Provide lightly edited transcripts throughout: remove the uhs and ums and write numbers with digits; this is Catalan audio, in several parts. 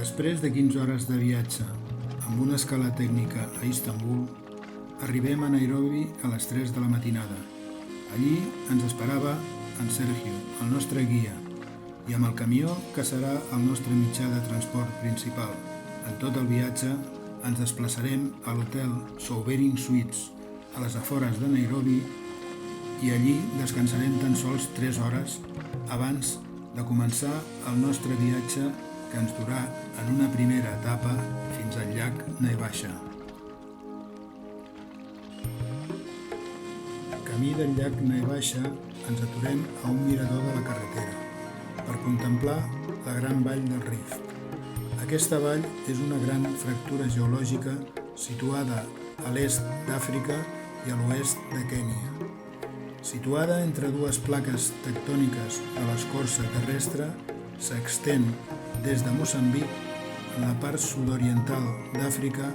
Després de 15 hores de viatge amb una escala tècnica a Istanbul, arribem a Nairobi a les 3 de la matinada. Allí ens esperava en Sergio, el nostre guia, i amb el camió que serà el nostre mitjà de transport principal. En tot el viatge ens desplaçarem a l'hotel Sovereign Suites, a les afores de Nairobi, i allí descansarem tan sols 3 hores abans de començar el nostre viatge, que ens durà en una primera etapa fins al llac Naivasha. Camí del llac Naivasha ens aturem a un mirador de la carretera per contemplar la gran vall del Rift. Aquesta vall és una gran fractura geològica situada a l'est d'Àfrica i a l'oest de Kènia. Situada entre dues plaques tectòniques de l'escorça terrestre, s'extén des de Moçambic, en la part sud-oriental d'Àfrica,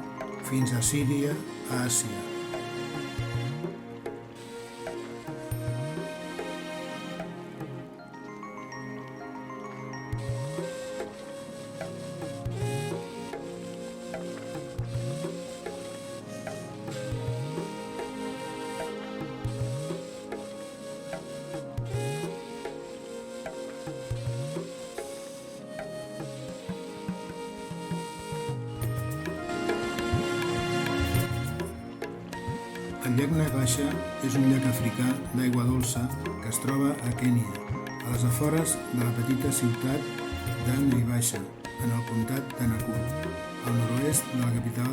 fins a Síria, a Àsia. El llac Naivasha és un llac africà d'aigua dolça que es troba a Kènia, a les afores de la petita ciutat de Naivasha, en el comtat de Nakuru, al nord-oest de la capital,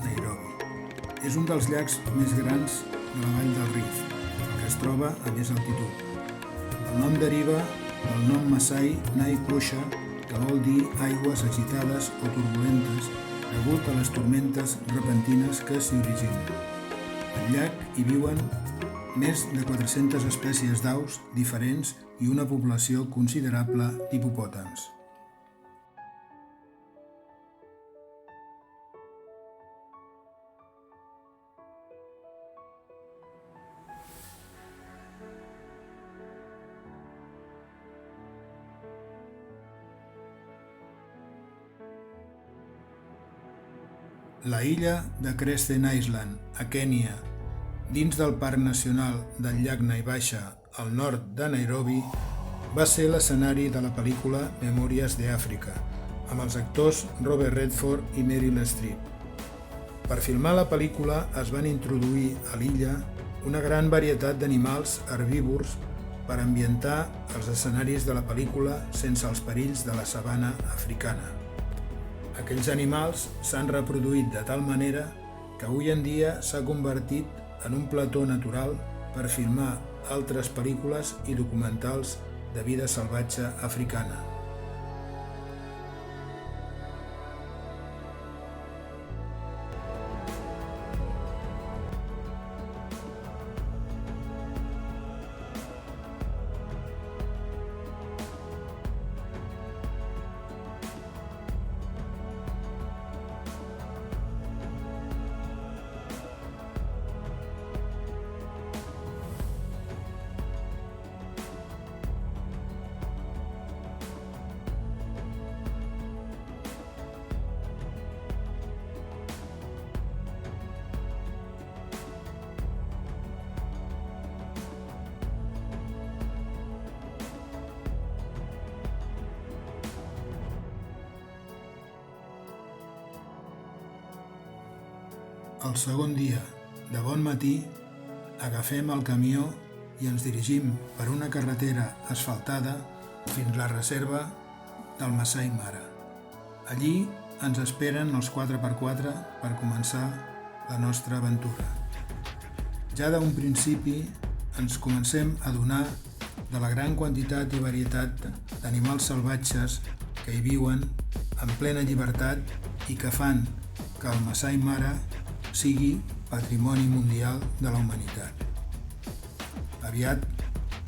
Nairobi. És un dels llacs més grans de la vall del Rift, que es troba a més altitud. El nom deriva del nom Masai Naivasha, que vol dir aigües agitades o turbulentes, degut a les tormentes repentines que s'hi originen. Al llac hi viuen més de 400 espècies d'aus diferents i una població considerable d'hipopòtams. La illa de Crescent Island, a Kènia, dins del Parc Nacional del llac Naivasha, al nord de Nairobi, va ser l'escenari de la pel·lícula Memòries d'Àfrica, amb els actors Robert Redford i Meryl Streep. Per filmar la pel·lícula es van introduir a l'illa una gran varietat d'animals herbívors per ambientar els escenaris de la pel·lícula sense els perills de la sabana africana. Aquells animals s'han reproduït de tal manera que avui en dia s'ha convertit en un plató natural per filmar altres pel·lícules i documentals de vida salvatge africana. El segon dia, de bon matí, agafem el camió i ens dirigim per una carretera asfaltada fins la reserva del Masai Mara. Allí ens esperen els 4x4 per començar la nostra aventura. Ja d'un principi ens comencem a adonar de la gran quantitat i varietat d'animals salvatges que hi viuen en plena llibertat i que fan que el Masai Mara sigui patrimoni mundial de la humanitat. Aviat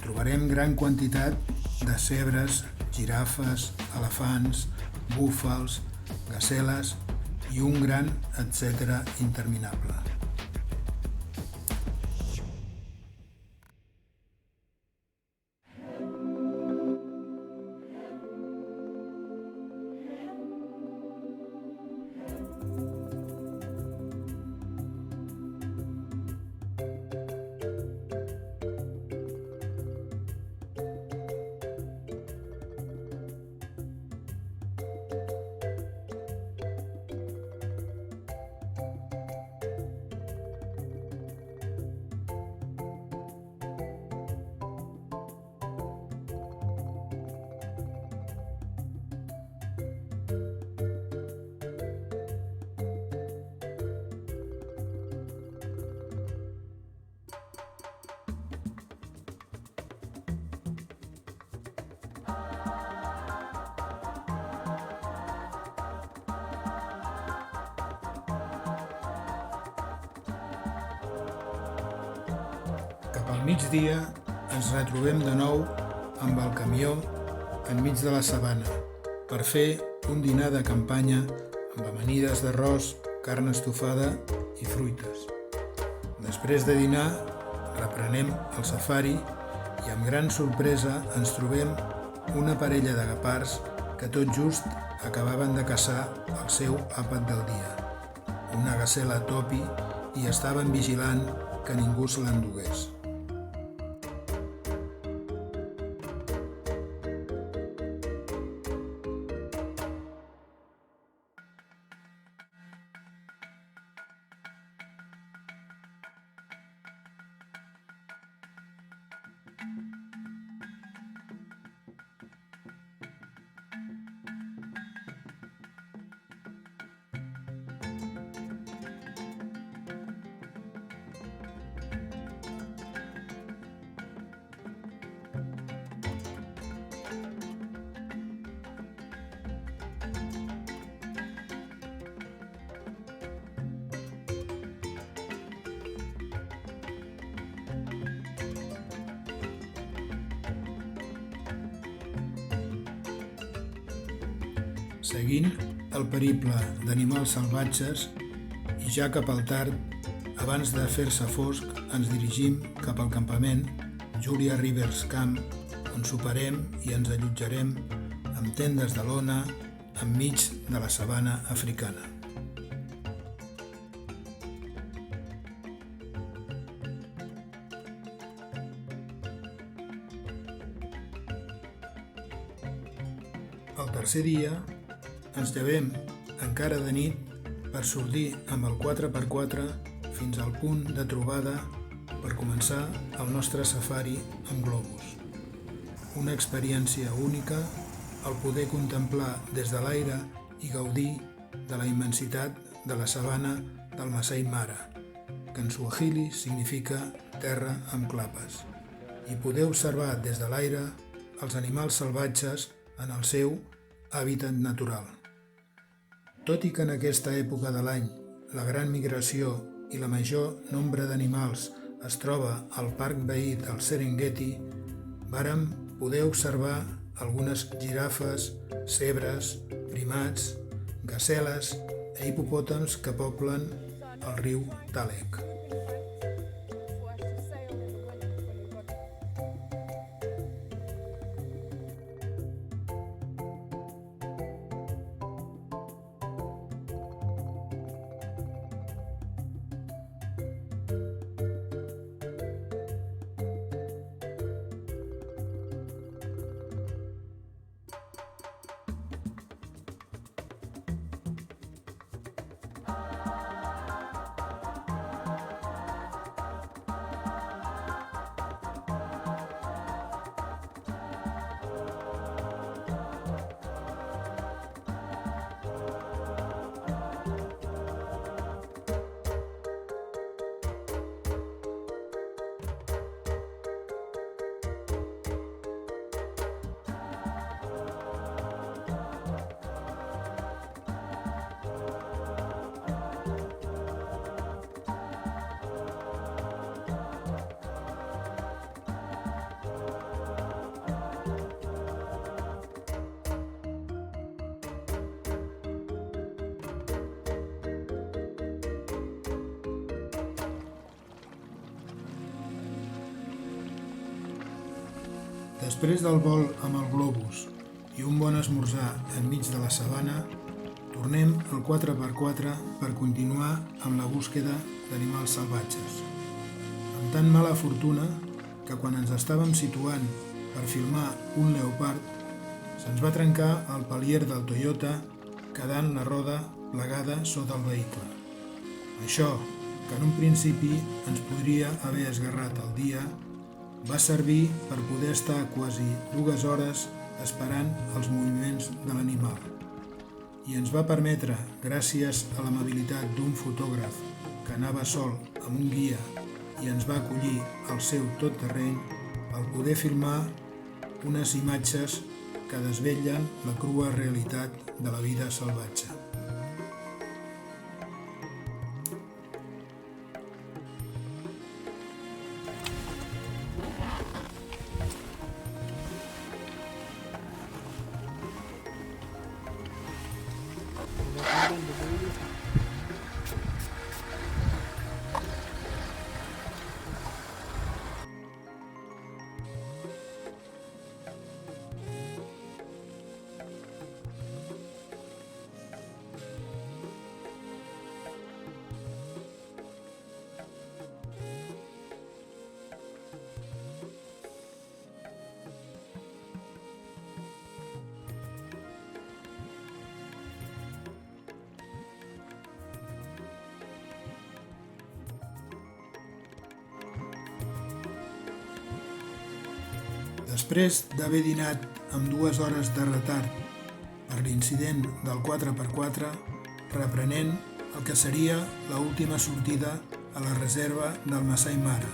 trobarem gran quantitat de zebres, girafes, elefants, búfals, gaseles i un gran etcètera interminable. migdia ens retrobem de nou amb el camió enmig de la sabana per fer un dinar de campanya amb amanides d'arròs, carn estofada i fruites. Després de dinar, reprenem el safari i amb gran sorpresa ens trobem una parella de guepards que tot just acabaven de caçar el seu àpat del dia, una gasela topi, i estaven vigilant que ningú se l'endugués. Seguint el periple d'animals salvatges i ja cap al tard, abans de fer-se fosc, ens dirigim cap al campament Julia Rivers Camp, on soparem i ens allotjarem amb tendes de lona enmig de la sabana africana. El tercer dia ens llevem encara de nit per sortir amb el 4x4 fins al punt de trobada per començar el nostre safari amb globus. Una experiència única el poder contemplar des de l'aire i gaudir de la immensitat de la sabana del Masai Mara, que en suahili significa terra amb clapes, i poder observar des de l'aire els animals salvatges en el seu hàbitat natural. Tot i que en aquesta època de l'any la gran migració i la major nombre d'animals es troba al parc veí del Serengeti, vàrem poder observar algunes girafes, zebres, primats, gaseles i hipopòtams que poblen el riu Talek. Després del vol amb el globus i un bon esmorzar enmig de la sabana, tornem al 4x4 per continuar amb la búsqueda d'animals salvatges. Amb tan mala fortuna que quan ens estàvem situant per filmar un leopard, se'ns va trencar el palier del Toyota, quedant la roda plegada sota el vehicle. Això, que en un principi ens podria haver esgarrat el dia, va servir per poder estar quasi 2 hores esperant els moviments de l'animal. I ens va permetre, gràcies a l'amabilitat d'un fotògraf que anava sol amb un guia i ens va acollir al seu tot terreny, el poder filmar unes imatges que desvetllen la crua realitat de la vida salvatge. Després d'haver dinat amb 2 hores de retard per l'incident del 4x4, reprenent el que seria l'última sortida a la reserva del Masai Mara,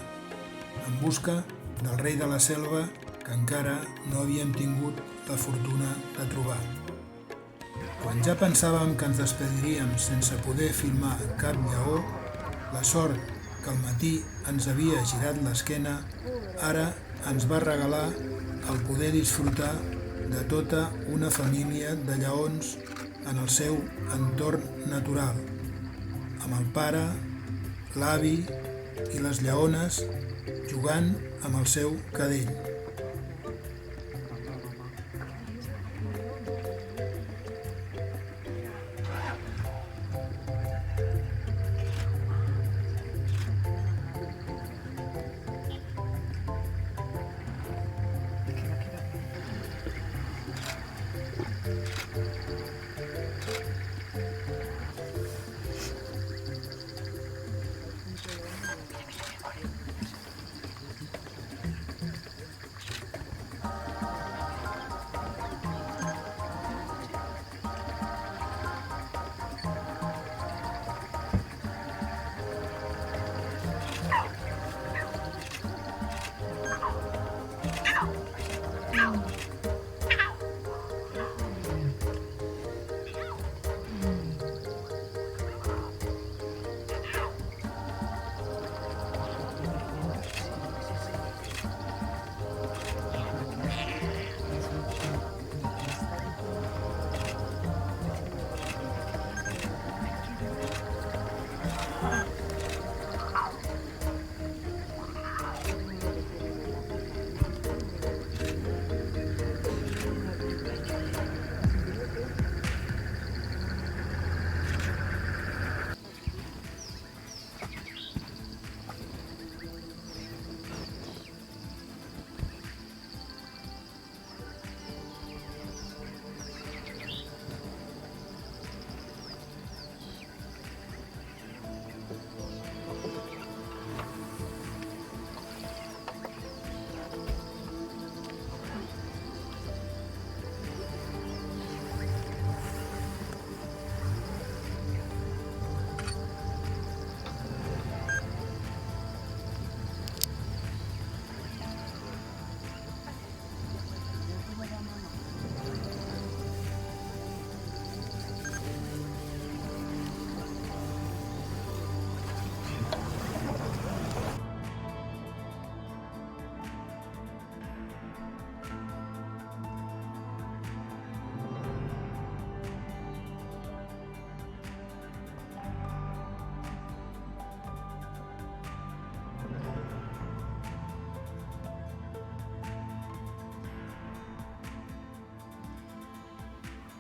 en busca del rei de la selva que encara no havíem tingut la fortuna de trobar. Quan ja pensàvem que ens despediríem sense poder filmar cap lleó, la sort que al matí ens havia girat l'esquena ara ens va regalar el poder disfrutar de tota una família de lleons en el seu entorn natural, amb el pare, l'avi i les lleones jugant amb el seu cadell.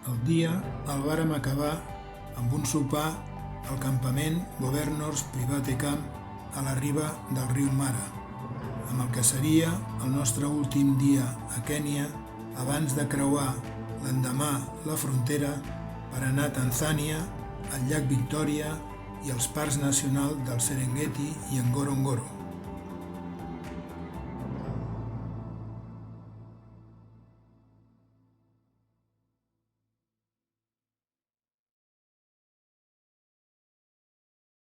El dia el vàrem acabar amb un sopar al campament Governors Private Camp a la riba del riu Mara, amb el que seria el nostre últim dia a Kènia abans de creuar l'endemà la frontera per anar a Tanzània, al llac Victòria i als parcs nacionals del Serengeti i Ngorongoro.